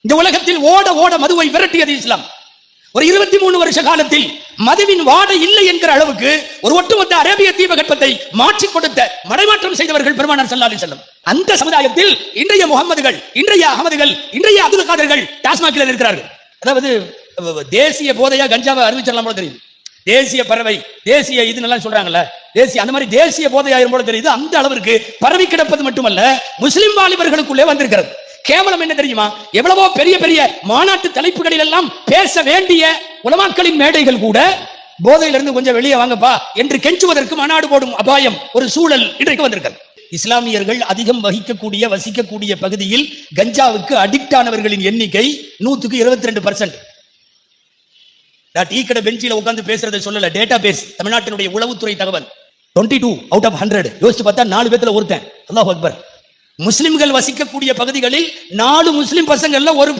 இந்த உலகத்தில் ஓட ஓட மதுவை விரட்டியது இஸ்லாம். ஒரு 23 வருஷ காலத்தில் மதுவின் வாடை இல்லை என்கிற அளவுக்கு ஒரு ஒட்டுமொத்த அரேபிய தீபகற்பத்தை மாற்றி கொடுத்த மடைமாற்றம் செய்தவர்கள் பெருமானார் ஸல்லல்லாஹு அலைஹி வஸல்லம். அந்த சமுதாயத்தில் இன்றைய முகம்மதுகள், இன்றைய அகமதுகள், இன்றைய அப்துல் காதர்கள் டாஸ்மாகில் இருக்கிறார்கள். அதாவது தேசிய போதையா கஞ்சாவை அறிவிச்சிடலாம் போல தெரியுது. தேசிய பறவை, தேசிய இது நல்லா சொல்றாங்கல்ல, தேசிய அந்த மாதிரி தேசிய போதையாயிரம் போல தெரியுது. அந்த அளவிற்கு பரவி கிடப்பது மட்டுமல்ல, முஸ்லிம் வாலிபர்களுக்குள்ளே வந்திருக்கிறது. கேவலம் என்ன தெரியுமா? எவ்வளவோ பெரிய பெரிய மாநாட்டு தலைப்புகளில் எல்லாம் பேச வேண்டிய உலமாக்களின் மேடைகள் கூட போதையிலிருந்து கொஞ்சம் வெளியே வாங்கப்பா என்று கெஞ்சுவதற்கு மாநாடு போடும் அபாயம் ஒரு சூழல் இன்றைக்கு வந்திருக்கிறது. இஸ்லாமியர்கள் அதிகம் வசிக்கக்கூடிய பகுதியில் கஞ்சாவுக்கு அடிக்ட் ஆனவர்களின் எண்ணிக்கை 122%. டீ கடை பெஞ்சில உட்கார்ந்து பேசுறதை சொல்லல, டேட்டா பேஸ், தமிழ்நாட்டினுடைய உளவுத்துறை தகவல். 22 out of 100 யோசிச்சு பார்த்தா 4 பேத்துல ஒருத்தன். அல்லாஹ் அக்பர். முஸ்லிம்கள் வசிக்கக்கூடிய பகுதிகளில் 4 முஸ்லிம் பசங்கள்ல ஒரு